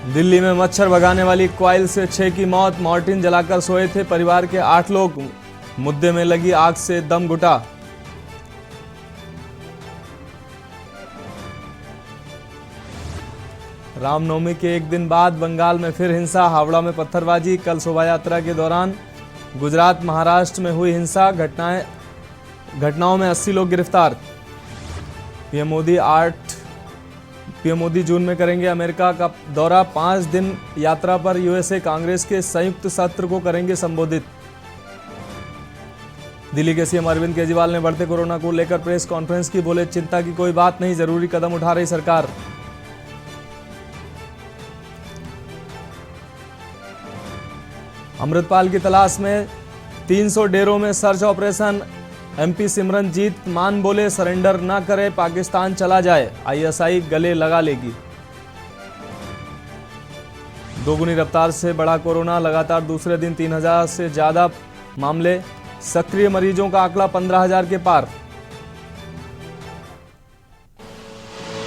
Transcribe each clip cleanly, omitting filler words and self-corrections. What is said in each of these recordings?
दिल्ली में मच्छर भगाने वाली कॉइल से 6 की मौत। मॉर्टिन जलाकर सोए थे परिवार के 8 लोग। मुद्दे में लगी आग से दम घुटा। रामनवमी के एक दिन बाद बंगाल में फिर हिंसा। हावड़ा में पत्थरबाजी। कल शोभा यात्रा के दौरान गुजरात महाराष्ट्र में हुई हिंसा। घटनाओं में 80 लोग गिरफ्तार। पीएम मोदी जून में करेंगे अमेरिका का दौरा। 5 दिन यात्रा पर यूएसए। कांग्रेस के संयुक्त सत्र को करेंगे संबोधित। दिल्ली के सीएम अरविंद केजरीवाल ने बढ़ते कोरोना को लेकर प्रेस कॉन्फ्रेंस की। बोले, चिंता की कोई बात नहीं, जरूरी कदम उठा रही सरकार। अमृतपाल की तलाश में 300 डेरों में सर्च ऑपरेशन। एमपी सिमरनजीत मान बोले, सरेंडर न करे पाकिस्तान चला जाए, आईएसआई गले लगा लेगी। दोगुनी रफ्तार से बढ़ा कोरोना। लगातार दूसरे दिन 3000 से ज्यादा मामले। सक्रिय मरीजों का आंकड़ा 15,000 के पार।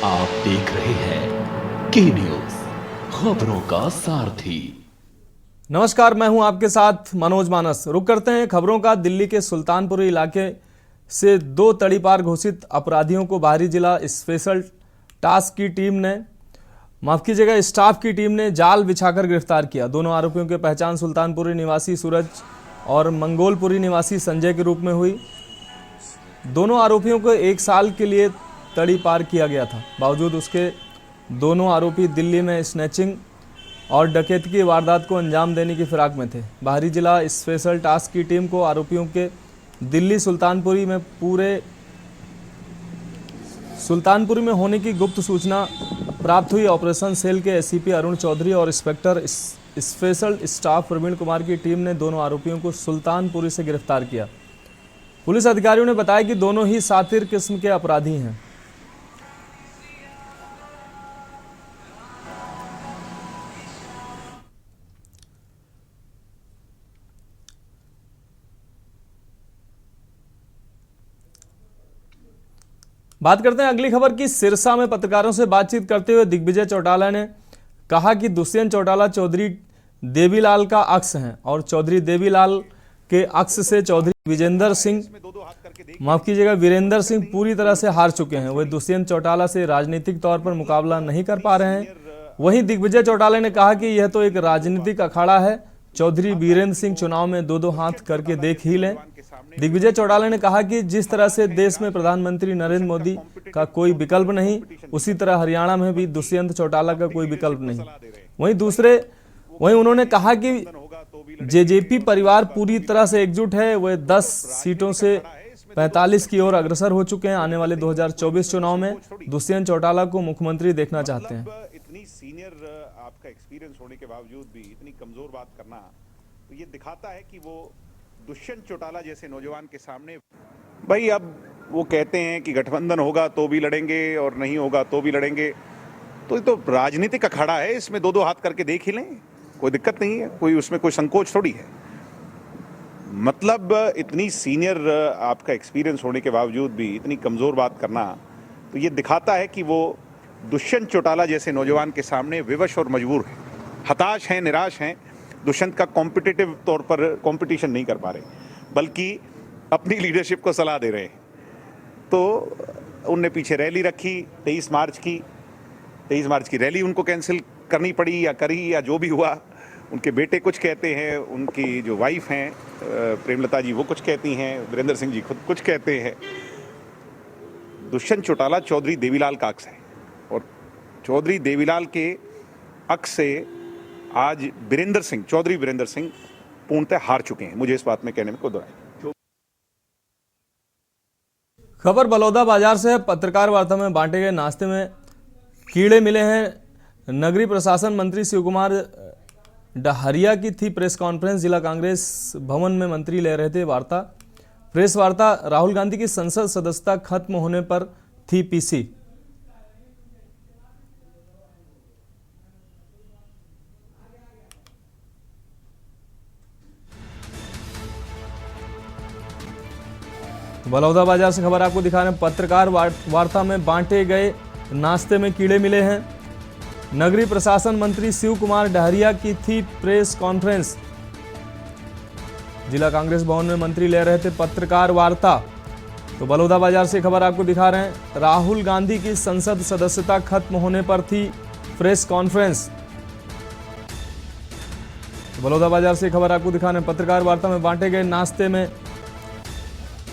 आप देख रहे हैं के न्यूज, खबरों का सारथी। नमस्कार, मैं हूं आपके साथ मनोज मानस। रुक करते हैं खबरों का। दिल्ली के सुल्तानपुरी इलाके से 2 तड़ीपार घोषित अपराधियों को बाहरी जिला स्पेशल टास्क की टीम ने स्टाफ की टीम ने जाल बिछाकर गिरफ्तार किया। दोनों आरोपियों की पहचान सुल्तानपुरी निवासी सूरज और मंगोलपुरी निवासी संजय के रूप में हुई। दोनों आरोपियों को 1 साल के लिए तड़ीपार किया गया था। बावजूद उसके दोनों आरोपी दिल्ली में स्नैचिंग और डकैती की वारदात को अंजाम देने की फिराक में थे। बाहरी जिला स्पेशल टास्क की टीम को आरोपियों के दिल्ली सुल्तानपुरी में होने की गुप्त सूचना प्राप्त हुई। ऑपरेशन सेल के एसीपी अरुण चौधरी और inspector special staff Praveen Kumar की टीम ने दोनों आरोपियों को सुल्तानपुरी से गिरफ्तार किया। पुलिस अधिकारियों ने बताया कि दोनों ही सातिर किस्म के अपराधी हैं। बात करते हैं अगली खबर की। सिरसा में पत्रकारों से बातचीत करते हुए दिग्विजय चौटाला ने कहा कि दुष्यंत चौटाला चौधरी देवीलाल का अक्स हैं और चौधरी देवीलाल के अक्स से चौधरी वीरेंद्र सिंह पूरी तरह से हार चुके हैं। वे दुष्यंत चौटाला से राजनीतिक तौर पर मुकाबला नहीं कर पा रहे हैं। वहीं दिग्विजय चौटाला ने कहा कि यह तो एक राजनीतिक अखाड़ा है। चौधरी वीरेंद्र सिंह चुनाव में 2-2 हाथ करके देख ही लें। दिग्विजय चौटाला ने कहा कि जिस तरह से देश में प्रधानमंत्री नरेंद्र मोदी का कोई विकल्प नहीं, उसी तरह हरियाणा में भी दुष्यंत चौटाला का कोई विकल्प नहीं। वहीं उन्होंने कहा कि जेजेपी परिवार पूरी तरह से एकजुट है। वे 10 सीटों से 45 की ओर अग्रसर हो चुके हैं। आने वाले 2024 चुनाव में दुष्यंत चौटाला को मुख्यमंत्री देखना चाहते हैं। इतनी सीनियर आपका एक्सपीरियंस होने के बावजूद भी इतनी कमजोर बात करना, तो ये दिखाता है कि वो दुष्यंत चौटाला जैसे नौजवान के सामने, भाई अब वो कहते हैं कि गठबंधन होगा तो भी लड़ेंगे और नहीं होगा तो भी लड़ेंगे। तो ये तो राजनीतिक अखाड़ा है, इसमें 2-2 हाथ करके देख ही लें, कोई दिक्कत नहीं है, कोई उसमें कोई संकोच थोड़ी है। मतलब इतनी सीनियर आपका एक्सपीरियंस होने के बावजूद भी इतनी कमजोर बात करना, तो ये दिखाता है कि वो दुष्यंत चौटाला जैसे नौजवान के सामने विवश और मजबूर है, हताश हैं, निराश हैं। दुष्यंत का कॉम्पिटिटिव तौर पर कंपटीशन नहीं कर पा रहे, बल्कि अपनी लीडरशिप को सलाह दे रहे हैं। तो उनने पीछे रैली रखी 23 मार्च की रैली उनको कैंसिल करनी पड़ी या करी या जो भी हुआ। उनके बेटे कुछ कहते हैं, उनकी जो वाइफ हैं प्रेमलता जी वो कुछ कहती हैं, वीरेंद्र सिंह जी खुद कुछ कहते हैं। दुष्यंत चौटाला चौधरी देवीलाल का अक्स है और चौधरी देवीलाल के अक्स से आज चौधरी वीरेंद्र सिंह पूर्णतः हार चुके हैं। मुझे इस बात में कहने में कोई दो राय। खबर बलौदा बाजार से है। पत्रकार वार्ता में बांटे गए नाश्ते में कीड़े मिले हैं। नगरीय प्रशासन मंत्री शिव कुमार डहरिया की थी प्रेस कॉन्फ्रेंस। जिला कांग्रेस भवन में मंत्री ले रहे थे प्रेस वार्ता। राहुल गांधी की संसद सदस्यता खत्म होने पर थी पीसी। बलौदा बाजार से खबर आपको दिखा रहे हैं। पत्रकार वार्ता में बांटे गए नाश्ते में कीड़े मिले हैं। नगरीय प्रशासन मंत्री शिव कुमार डहरिया की थी प्रेस कॉन्फ्रेंस। जिला कांग्रेस भवन में मंत्री ले रहे थे पत्रकार वार्ता। तो बलौदाबाजार से खबर आपको दिखा रहे हैं, राहुल गांधी की संसद सदस्यता खत्म होने पर थी प्रेस कॉन्फ्रेंस। बलौदाबाजार से खबर आपको दिखा रहे हैं, पत्रकार वार्ता में बांटे गए नाश्ते में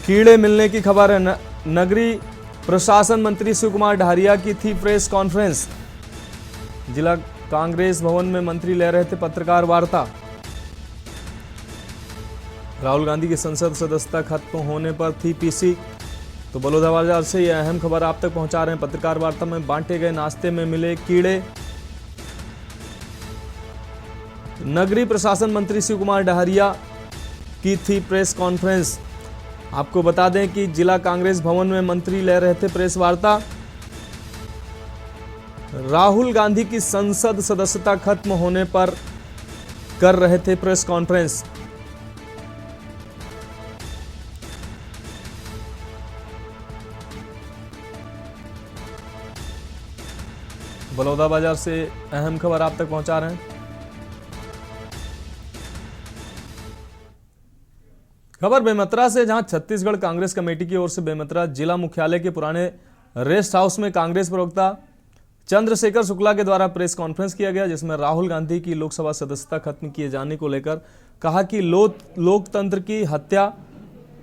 कीड़े मिलने की खबर है। नगरीय प्रशासन मंत्री शिव कुमार डहरिया की थी प्रेस कॉन्फ्रेंस। जिला कांग्रेस भवन में मंत्री ले रहे थे पत्रकार वार्ता। राहुल गांधी की संसद सदस्यता खत्म होने पर थी पीसी। तो बलौदाबाजार से यह अहम खबर आप तक पहुंचा रहे हैं, पत्रकार वार्ता में बांटे गए नाश्ते में मिले कीड़े। नगरीय प्रशासन मंत्री शिव कुमार डहरिया की थी प्रेस कॉन्फ्रेंस। आपको बता दें कि जिला कांग्रेस भवन में मंत्री ले रहे थे प्रेस वार्ता। राहुल गांधी की संसद सदस्यता खत्म होने पर कर रहे थे प्रेस कॉन्फ्रेंस। बलौदाबाजार से अहम खबर आप तक पहुंचा रहे हैं। खबर बेमेतरा से, जहां छत्तीसगढ़ कांग्रेस कमेटी की ओर से बेमेतरा जिला मुख्यालय के पुराने रेस्ट हाउस में कांग्रेस प्रवक्ता चंद्रशेखर शुक्ला के द्वारा प्रेस कॉन्फ्रेंस किया गया, जिसमें राहुल गांधी की लोकसभा सदस्यता खत्म किए जाने को लेकर कहा कि लोकतंत्र की हत्या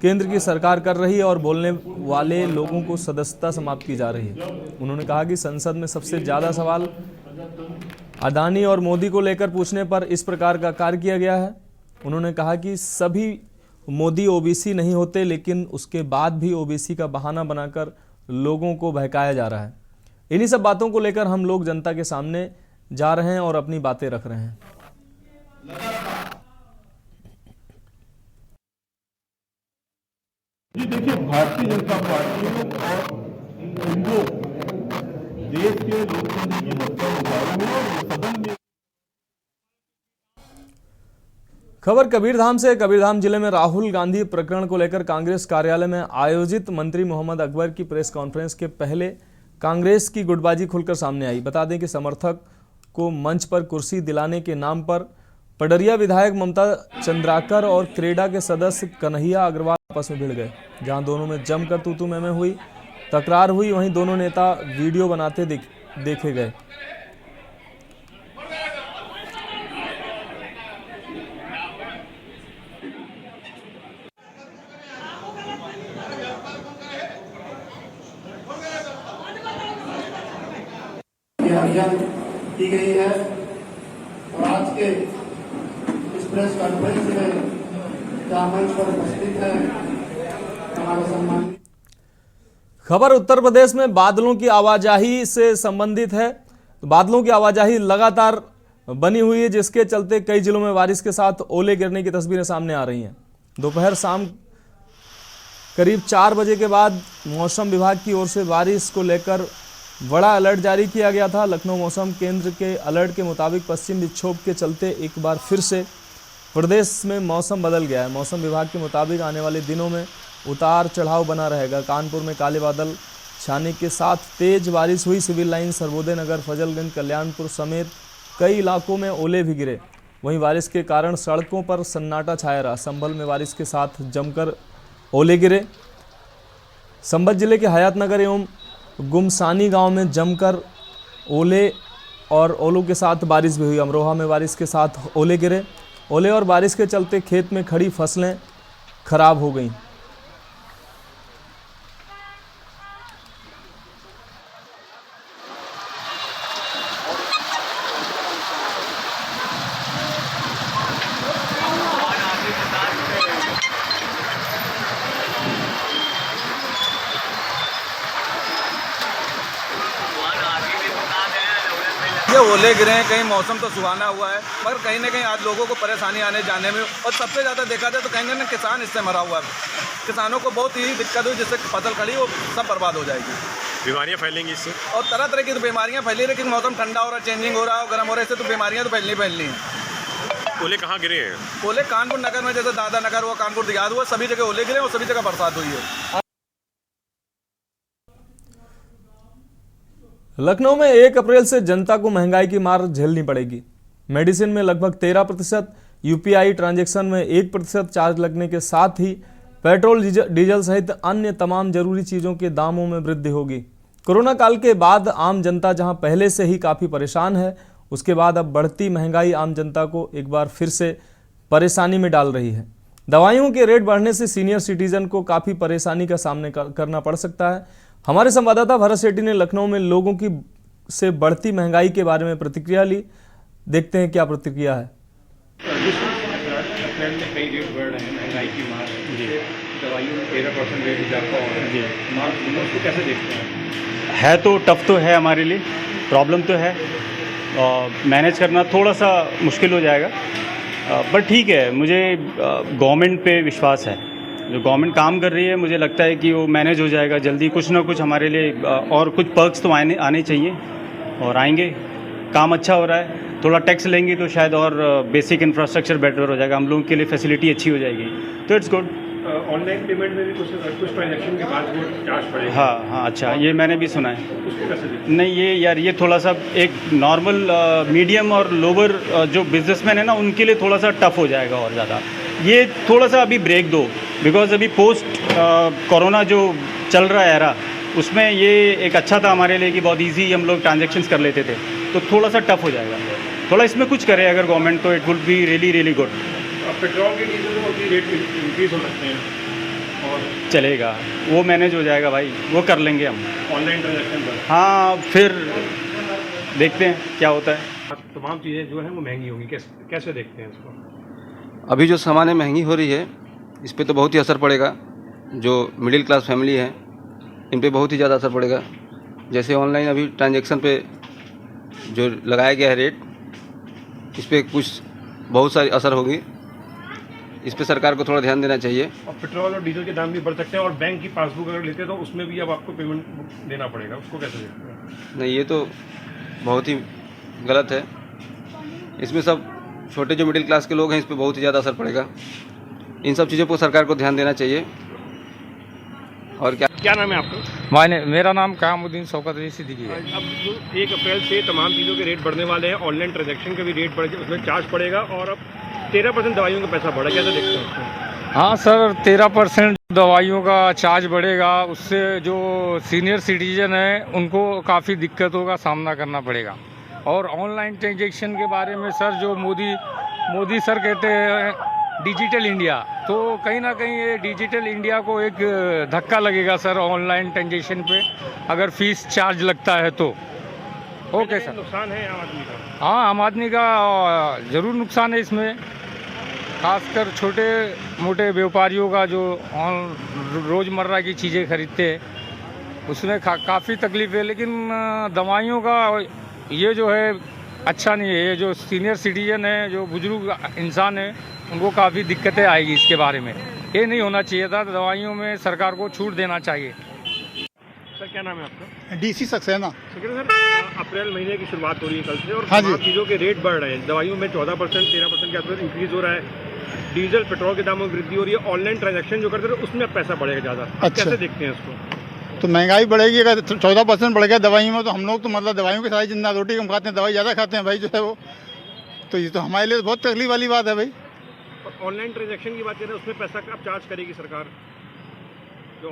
केंद्र की सरकार कर रही है और बोलने वाले लोगों को सदस्यता समाप्त की जा रही है। उन्होंने कहा कि संसद में सबसे ज्यादा सवाल अदानी और मोदी को लेकर पूछने पर इस प्रकार का कार्य किया गया है। उन्होंने कहा कि सभी मोदी ओबीसी नहीं होते, लेकिन उसके बाद भी ओबीसी का बहाना बनाकर लोगों को बहकाया जा रहा है। इन्हीं सब बातों को लेकर हम लोग जनता के सामने जा रहे हैं और अपनी बातें रख रहे हैं। जी देखिए, भारतीय जनता पार्टी और उनको देश के लोकतंत्र की हत्या हो रही है और सदन में। खबर कबीरधाम से, कबीरधाम जिले में राहुल गांधी प्रकरण को लेकर कांग्रेस कार्यालय में आयोजित मंत्री मोहम्मद अकबर की प्रेस कॉन्फ्रेंस के पहले कांग्रेस की गुटबाजी खुलकर सामने आई। बता दें कि समर्थक को मंच पर कुर्सी दिलाने के नाम पर पडरिया विधायक ममता चंद्राकर और क्रेडा के सदस्य कन्हैया अग्रवाल आपस में भिड़ गए, जहां दोनों में जमकर तू-तू मैं-मैं हुई, तकरार हुई। वहीं दोनों नेता वीडियो बनाते देखे गए। अभियान की गई है और आज के इस प्रेस कॉन्फ्रेंस में जहां मंच पर उपस्थित है हमारे सम्मान। खबर उत्तर प्रदेश में बादलों की आवाजाही से संबंधित है। बादलों की आवाजाही लगातार बनी हुई है, जिसके चलते कई जिलों में बारिश के साथ ओले गिरने की तस्वीरें सामने आ रही हैं। दोपहर शाम करीब 4 बजे के बाद मौसम विभाग की ओर से बारिश को लेकर बड़ा अलर्ट जारी किया गया था। लखनऊ मौसम केंद्र के अलर्ट के मुताबिक पश्चिम विक्षोभ के चलते एक बार फिर से प्रदेश में मौसम बदल गया है। मौसम विभाग के मुताबिक आने वाले दिनों में उतार चढ़ाव बना रहेगा। कानपुर में काले बादल छाने के साथ तेज बारिश हुई। सिविल लाइन, सर्वोदय नगर, फजलगंज, कल्याणपुर समेत कई इलाकों में ओले भी गिरे। वहीं बारिश के कारण सड़कों पर सन्नाटा छाया रहा। संभल में बारिश के साथ जमकर ओले गिरे। संभल जिले के हयातनगर एवं गुमसानी गांव में जमकर ओले और ओलों के साथ बारिश भी हुई। अमरोहा में बारिश के साथ ओले गिरे। ओले और बारिश के चलते खेत में खड़ी फसलें खराब हो गईं। ये ओले गिरे हैं, कहीं मौसम तो सुहाना हुआ है, मगर कहीं ना कहीं आज लोगों को परेशानी आने जाने में, और सबसे ज़्यादा देखा जाए तो कहीं ना किसान इससे मरा हुआ है। किसानों को बहुत ही दिक्कत हुई, जिससे फसल खड़ी वो सब बर्बाद हो जाएगी। बीमारियां फैलेंगी इससे, और तरह तरह की तो बीमारियां फैली रही, लेकिन मौसम ठंडा हो रहा है, चेंजिंग हो रहा है, गर्म हो रहा है, इससे तो बीमारियां तो फैलनी है। ओले कहाँ गिरे हैं? ओले कानपुर नगर में, जैसे दादा नगर हुआ, कानपुर दिगाद हुआ, सभी जगह ओले गिरे और सभी जगह बरसात हुई है। लखनऊ में 1 अप्रैल से जनता को महंगाई की मार झेलनी पड़ेगी। मेडिसिन में लगभग 13%, यूपीआई ट्रांजैक्शन में 1% चार्ज लगने के साथ ही पेट्रोल डीजल सहित अन्य तमाम जरूरी चीज़ों के दामों में वृद्धि होगी। कोरोना काल के बाद आम जनता जहां पहले से ही काफ़ी परेशान है, उसके बाद अब बढ़ती महंगाई आम जनता को एक बार फिर से परेशानी में डाल रही है। दवाइयों के रेट बढ़ने से सीनियर सिटीजन को काफ़ी परेशानी का सामना करना पड़ सकता है। हमारे संवाददाता भरत सेठी ने लखनऊ में लोगों की से बढ़ती महंगाई के बारे में प्रतिक्रिया ली। देखते हैं क्या प्रतिक्रिया है। अप्रैल में कई रेट बढ़ रहे हैं, महंगाई की मार है, दवाइयों में 13% रेट इजाफा हो रहा है, मार्च उसको कैसे देखते हैं? है तो टफ तो है हमारे लिए, प्रॉब्लम तो है, मैनेज करना थोड़ा सा मुश्किल हो जाएगा, बट ठीक है। मुझे गवर्नमेंट पे विश्वास है, जो गवर्नमेंट काम कर रही है मुझे लगता है कि वो मैनेज हो जाएगा जल्दी। कुछ ना कुछ हमारे लिए और कुछ पर्क्स तो आने चाहिए और आएंगे। काम अच्छा हो रहा है, थोड़ा टैक्स लेंगे तो शायद और बेसिक इंफ्रास्ट्रक्चर बेटर हो जाएगा, हम लोगों के लिए फैसिलिटी अच्छी हो जाएगी, तो इट्स गुड। ऑनलाइन पेमेंट में भी कुछ ट्रांजेक्शन के बाद वो चार्ज पड़ेगा। हाँ, अच्छा, ये मैंने भी सुना है। उसको कैसे देखते हैं? नहीं, ये थोड़ा सा एक नॉर्मल मीडियम और लोअर जो बिजनेसमैन है ना, उनके लिए थोड़ा सा टफ हो जाएगा और ज़्यादा। ये थोड़ा सा अभी ब्रेक दो, बिकॉज अभी पोस्ट कोरोना जो चल रहा है एरा, उसमें ये एक अच्छा था हमारे लिए कि बहुत इजी हम लोग ट्रांजेक्शन्स कर लेते थे, तो थोड़ा सा टफ हो जाएगा। थोड़ा इसमें कुछ करे अगर गवर्नमेंट, तो it would be really good. Petrol के डीजल के रेट इंक्रीज हो सकते हैं और चलेगा, वो मैनेज हो जाएगा भाई, वो कर लेंगे हम ऑनलाइन ट्रांजेक्शन पर। हाँ, फिर देखते हैं क्या होता है। तमाम चीज़ें जो हैं वो महंगी होंगी, कैसे देखते हैं इसको? अभी जो सामानें महंगी हो रही है, इस पे तो बहुत ही असर पड़ेगा। जो मिडिल क्लास फैमिली है, इन पे बहुत ही ज़्यादा असर पड़ेगा। जैसे ऑनलाइन अभी ट्रांजैक्शन पे जो लगाया गया है रेट, इस पे कुछ बहुत सारी असर होगी। इस पे सरकार को थोड़ा ध्यान देना चाहिए। और पेट्रोल और डीजल के दाम भी बढ़ सकते हैं, और बैंक की पासबुक अगर लेते हैं तो उसमें भी अब आपको पेमेंट देना पड़ेगा, उसको कैसे देखते हैं? नहीं, ये तो बहुत ही गलत है। इसमें सब छोटे जो मिडिल क्लास के लोग हैं, इस पे बहुत ही ज़्यादा असर पड़ेगा। इन सब चीज़ों पर सरकार को ध्यान देना चाहिए। और क्या नाम है आपका? मेरा नाम कामुद्दीन शौकत अली सिद्दीकी है। अब जो 1 अप्रैल से तमाम चीज़ों के रेट बढ़ने वाले हैं, ऑनलाइन ट्रांजैक्शन का भी रेट बढ़ जाए, उसमें चार्ज पड़ेगा, और अब 13% दवाइयों का पैसा बढ़ा, कैसे देखते हैं उसको? हाँ सर, 13% दवाइयों का चार्ज बढ़ेगा, उससे जो सीनियर सिटीजन हैं उनको काफ़ी दिक्कतों का सामना करना पड़ेगा। और ऑनलाइन ट्रांजैक्शन के बारे में सर, जो मोदी सर कहते हैं डिजिटल इंडिया, तो कहीं ना कहीं ये डिजिटल इंडिया को एक धक्का लगेगा सर ऑनलाइन ट्रांजैक्शन पे, अगर फीस चार्ज लगता है तो। Okay sir. नुकसान है आम आदमी का? हाँ, आम आदमी का ज़रूर नुकसान है इसमें, खासकर छोटे मोटे व्यापारियों का जो रोज़मर्रा की चीज़ें खरीदते हैं, उसमें काफ़ी तकलीफ है। लेकिन दवाइयों का ये जो है अच्छा नहीं है। ये जो सीनियर सिटीजन है, जो बुजुर्ग इंसान है, उनको काफ़ी दिक्कतें आएगी इसके बारे में। ये नहीं होना चाहिए था, दवाइयों में सरकार को छूट देना चाहिए। सर, क्या नाम है आपका? डीसी सक्सेना। सर, अप्रैल महीने की शुरुआत हो रही है कल से, और हाँ तमाम चीज़ों के रेट बढ़ रहे हैं। दवाइयों में 14%, 13% के आसपास इंक्रीज हो रहा है। डीजल पेट्रोल के दामों में वृद्धि हो रही है। ऑनलाइन ट्रांजैक्शन जो करते थे उसमें पैसा बढ़ेगा ज़्यादा। अच्छा। कैसे देखते हैं इसको? तो महंगाई बढ़ेगी, अगर 14% बढ़ गया दवाई में, तो हम लोग तो मतलब दवाइयों के साथ जितना रोटी कम खाते हैं, दवाई ज़्यादा खाते हैं भाई, जो है वो, तो ये तो हमारे लिए बहुत तकलीफ वाली बात है भाई। ऑनलाइन ट्रांजैक्शन की बात करें, उसमें पैसा अब चार्ज करेगी सरकार?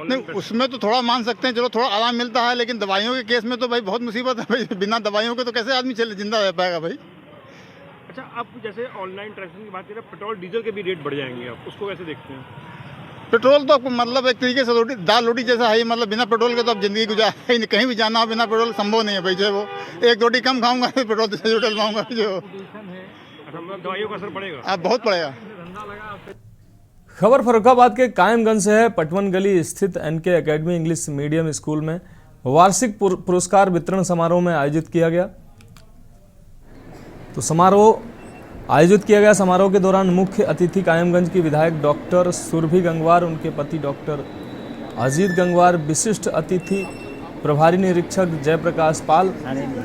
नहीं, उसमें तो थोड़ा मान सकते हैं, चलो थोड़ा आराम मिलता है, लेकिन दवाइयों के केस में तो भाई बहुत मुसीबत है भाई। बिना दवाइयों के तो कैसे आदमी जिंदा रह पाएगा भाई। अच्छा, अब जैसे ऑनलाइन ट्रांजैक्शन की बात करें, पेट्रोल डीजल के भी रेट बढ़ जाएंगे, अब उसको कैसे देखते हैं? पेट्रोल तो आपको मतलब एक तरीके से दाल रोटी जैसा है, मतलब बिना पेट्रोल के तो अब जिंदगी गुजार, कहीं भी जाना हो बिना पेट्रोल संभव नहीं है भाई। जो वो एक रोटी कम खाऊंगा तो पेट्रोल से उठल पाऊंगा, जो दवाइयों का असर पड़ेगा। अब बहुत पड़ेगा। खबर फर्रुखाबाद के कायमगंज से है। पटवन गली स्थित NK academy English medium school में वार्षिक पुरस्कार वितरण समारोह में आयोजित किया गया। समारोह के दौरान मुख्य अतिथि कायमगंज की विधायक डॉक्टर सुरभि गंगवार, उनके पति डॉक्टर अजीत गंगवार, विशिष्ट अतिथि प्रभारी निरीक्षक जयप्रकाश पाल,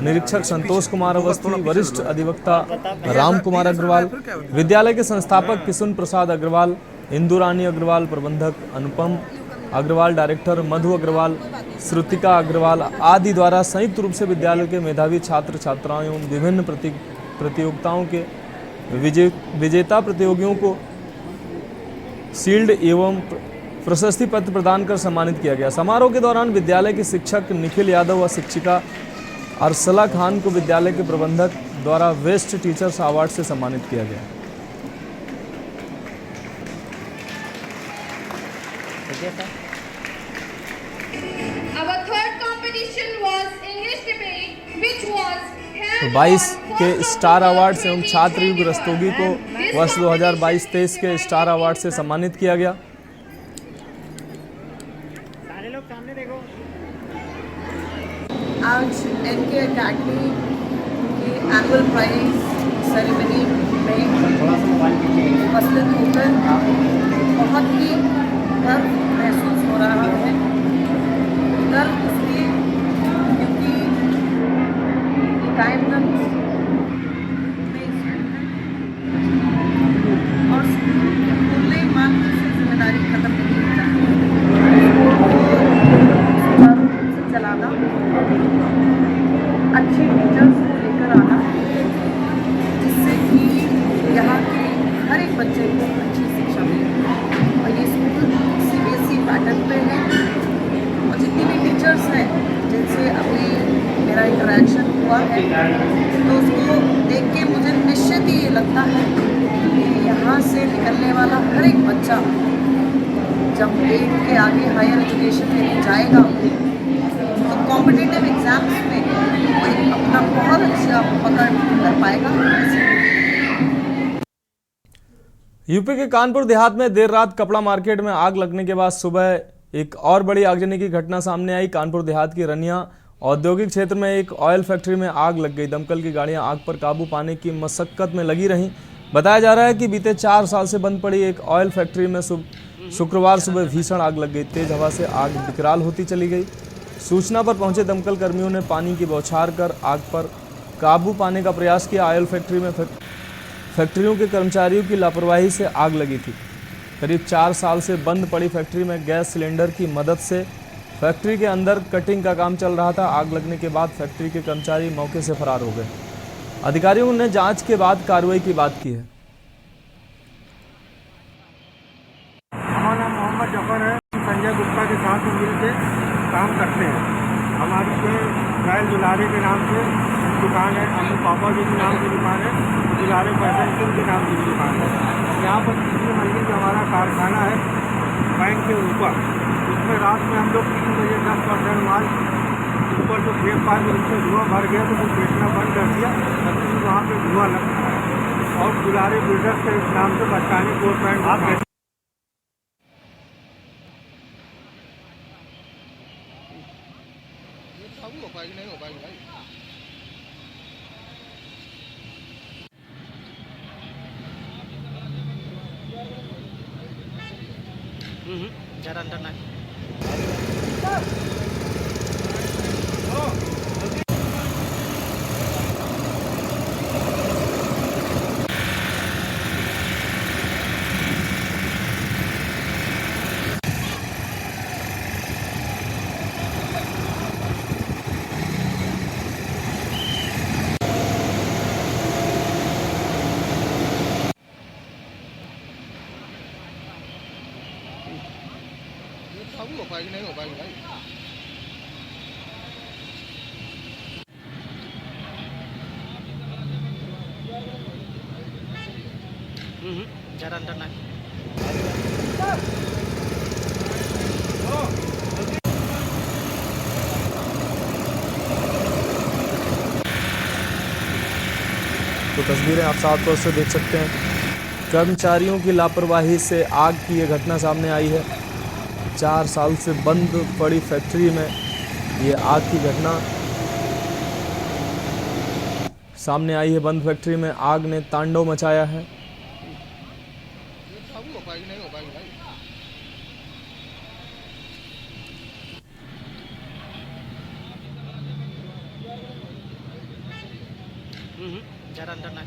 निरीक्षक संतोष कुमार अवस्थी, वरिष्ठ अधिवक्ता राम कुमार अग्रवाल, विद्यालय के संस्थापक किशुन प्रसाद अग्रवाल, इंदु रानी अग्रवाल, प्रबंधक अनुपम अग्रवाल, डायरेक्टर मधु अग्रवाल, श्रुतिका अग्रवाल आदि द्वारा संयुक्त रूप से विद्यालय के मेधावी छात्र छात्राओं एवं विभिन्न प्रतियोगिताओं के विजेता प्रतियोगियों को शील्ड एवं प्रशस्ति पत्र प्रदान कर सम्मानित किया गया। समारोह के दौरान विद्यालय के शिक्षक निखिल यादव व शिक्षिका अरसला खान को विद्यालय के प्रबंधक द्वारा बेस्ट टीचर्स अवार्ड से सम्मानित किया गया। Our third competition was English debate, which was held 22 के स्टार अवार्ड से एवं छात्र युग रस्तोगी को वर्ष 2022-23 के स्टार अवार्ड से सम्मानित किया गया। आज एनके एकेडमी के एनुअल प्राइज सेरेमनी में उपस्थित होकर बहुत ही गर्व महसूस हो रहा है। गर्व इसलिए क्योंकि कायमगंज और खुले मन से जिम्मेदारी खत्म नहीं होता है, चलाना, अच्छे टीचर्स को लेकर आना, जिससे कि यहाँ के हर एक बच्चे को अच्छी शिक्षा मिले। और ये स्कूल CBSE पैटर्न पे है और जितनी भी टीचर्स हैं जिनसे अभी मेरा इंटरेक्शन हुआ है तो उसको देख के मुझे निश्चित ही ये लगता है कि यहाँ से निकलने वाला हर एक बच्चा जब 8 के आगे हायर एजुकेशन में जाएगा तो कॉम्पिटिटिव एग्जाम्स में वो अपना बहुत अच्छा पकड़ कर पाएगा। यूपी के कानपुर देहात में देर रात कपड़ा मार्केट में आग लगने के बाद सुबह एक और बड़ी आगजनी की घटना सामने आई। कानपुर देहात की रनिया औद्योगिक क्षेत्र में एक ऑयल फैक्ट्री में आग लग गई। दमकल की गाड़ियां आग पर काबू पाने की मशक्कत में लगी रहीं। बताया जा रहा है कि बीते 4 साल से बंद पड़ी एक ऑयल फैक्ट्री में शुक्रवार सुबह भीषण आग लग गई। तेज हवा से आग विकराल होती चली गई। सूचना पर पहुंचे दमकल कर्मियों ने पानी की बौछार कर आग पर काबू पाने का प्रयास किया। ऑयल फैक्ट्री में फैक्ट्रियों के कर्मचारियों की लापरवाही से आग लगी थी। करीब 4 साल से बंद पड़ी फैक्ट्री में गैस सिलेंडर की मदद से फैक्ट्री के अंदर कटिंग का काम चल रहा था। आग लगने के बाद फैक्ट्री के कर्मचारी मौके से फरार हो गए। अधिकारियों ने जांच के बाद कार्रवाई की बात की है। हमारा नाम मोहम्मद जफर है। संजय गुप्ता के साथ मिल के काम करते हैं। हमारी रायल दुलारे के नाम से दुकान है। हम पापा जी के नाम की दुकान है। दुलारे फैशन के नाम की दुकान है। यहाँ पर तीसरी मंजिल में हमारा कारखाना है बैंक के ऊपर। उसमें रात में हम लोग 3 बजे 10% माल ऊपर जो खेत पार में उसमें धुआं भर गया तो वो बेचना बंद कर दिया। तभी वहाँ पे धुआं लगता है और दुलारे बिल्डर्स के नाम से बचाने को पैंट हो पाएगी नहीं हो पाएगी भाई। ज़रा अंदर ना हो पाएगी नहीं हो पाएगी भाई। ज़रा अंदर ना तो तस्वीरें आप साफ तौर से देख सकते हैं। कर्मचारियों की लापरवाही से आग की ये घटना सामने आई है। 4 साल से बंद पड़ी फैक्ट्री में ये आग की घटना सामने आई है। बंद फैक्ट्री में आग ने तांडव मचाया है। हो पाएगी नहीं हो पाएगी भाई। ज़रा अंदर ना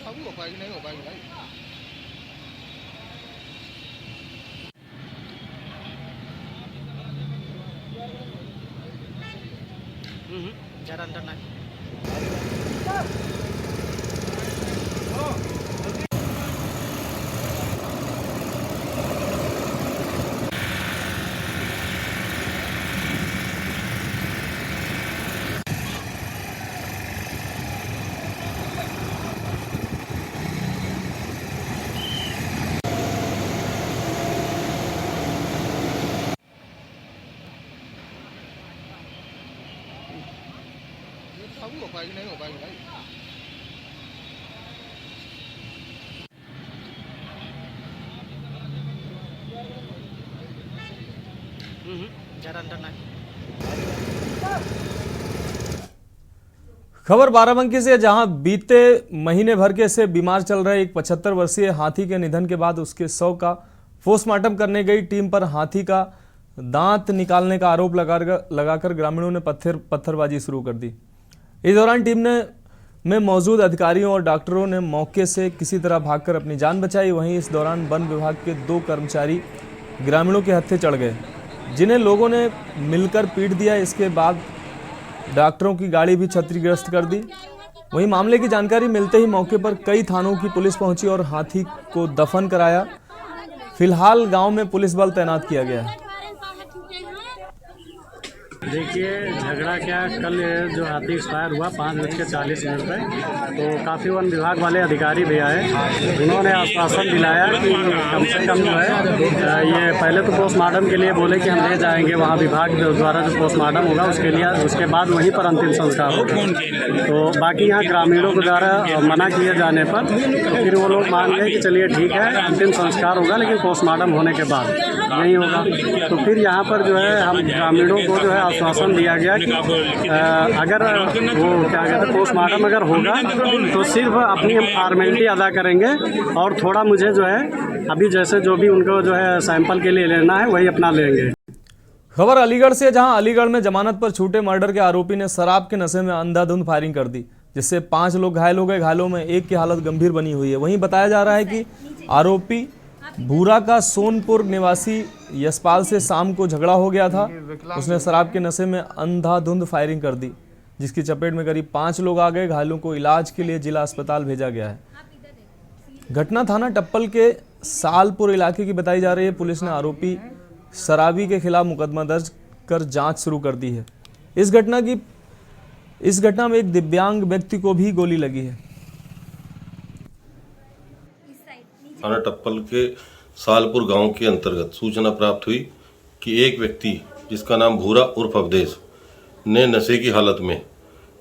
लागू हो पाएगी, नहीं हो पाएगी भाई। ज़रा अंदर ना लागू हो पाएगी, नहीं हो पाएगी भाई। ज़रा अंदर ना खबर बाराबंकी से, जहां बीते महीने भर के से बीमार चल रहे एक 75 वर्षीय हाथी के निधन के बाद उसके शव का पोस्टमार्टम करने गई टीम पर हाथी का दांत निकालने का आरोप लगाकर ग्रामीणों ने पत्थरबाजी शुरू कर दी। इस दौरान टीम में मौजूद अधिकारियों और डॉक्टरों ने मौके से किसी तरह भागकर अपनी जान बचाई। वहीं इस दौरान वन विभाग के 2 कर्मचारी ग्रामीणों के हत्थे चढ़ गए, जिन्हें लोगों ने मिलकर पीट दिया। इसके बाद डॉक्टरों की गाड़ी भी क्षतिग्रस्त कर दी। वहीं मामले की जानकारी मिलते ही मौके पर कई थानों की पुलिस पहुंची और हाथी को दफन कराया। फिलहाल गांव में पुलिस बल तैनात किया गया है। देखिए, झगड़ा क्या, कल जो हाथी एक्सपायर हुआ 5:40 पे, तो काफ़ी वन विभाग वाले अधिकारी भी आए। उन्होंने आश्वासन दिलाया कि कम से कम जो है ये पहले तो पोस्टमार्टम के लिए बोले कि हम ले जाएंगे वहाँ विभाग द्वारा जो पोस्टमार्टम होगा उसके लिए, उसके बाद वहीं पर अंतिम संस्कार होगा। तो बाकी यहाँ ग्रामीणों के द्वारा मना किए जाने पर तो फिर वो लोग मान गए कि चलिए ठीक है, अंतिम संस्कार होगा लेकिन पोस्टमार्टम होने के बाद नहीं होगा। तो फिर यहाँ पर जो है हम ग्रामीणों को जो है आश्वासन दिया गया कि अगर वो क्या कहते हैं पोस्टमार्टम अगर होगा तो सिर्फ अपनी हम फॉर्मेलिटी अदा करेंगे और थोड़ा मुझे जो है अभी जैसे जो भी उनको जो है सैंपल के लिए लेना है वही अपना लेंगे। खबर अलीगढ़ से, जहां अलीगढ़ में जमानत पर छूटे मर्डर के आरोपी ने शराब के नशे में अंधाधुंध फायरिंग कर दी, जिससे 5 लोग घायल हो गए। घायलों में एक की हालत गंभीर बनी हुई है। वहीं बताया जा रहा है कि आरोपी भूरा का सोनपुर निवासी यशपाल से शाम को झगड़ा हो गया था। उसने शराब के नशे में अंधाधुंध फायरिंग कर दी, जिसकी चपेट में करीब 5 लोग आ गए। घायलों को इलाज के लिए जिला अस्पताल भेजा गया है। घटना थाना टप्पल के सालपुर इलाके की बताई जा रही है। पुलिस ने आरोपी शराबी के खिलाफ मुकदमा दर्ज कर जांच शुरू कर दी है। इस घटना में एक दिव्यांग व्यक्ति को भी गोली लगी है। थाना टप्पल के सालपुर गांव के अंतर्गत सूचना प्राप्त हुई कि एक व्यक्ति जिसका नाम भूरा उर्फ अवधेश ने नशे की हालत में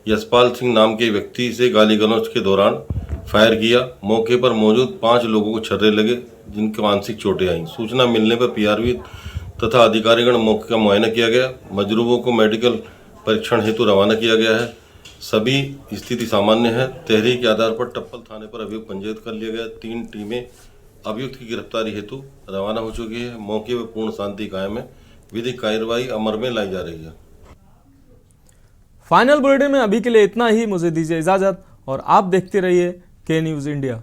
यशपाल सिंह नाम के व्यक्ति से गाली गलौज के दौरान फायर किया। मौके पर मौजूद 5 लोगों को छर्रे लगे, जिनके मानसिक चोटें आईं। सूचना मिलने पर पीआरवी तथा अधिकारीगण मौके का मुआयना किया गया। मजरूबों को मेडिकल परीक्षण हेतु रवाना किया गया है। सभी स्थिति सामान्य है। तहरीर के आधार पर टप्पल थाने पर अभियोग पंजीकृत कर लिया गया। 3 टीमें अभियुक्त की गिरफ्तारी हेतु रवाना हो चुकी है। मौके पर पूर्ण शांति कायम है। विधिक कार्रवाई अमल में लाई जा रही है। फाइनल बुलेटिन में अभी के लिए इतना ही। मुझे दीजिए इजाजत और आप देखते रहिए के न्यूज़ इंडिया।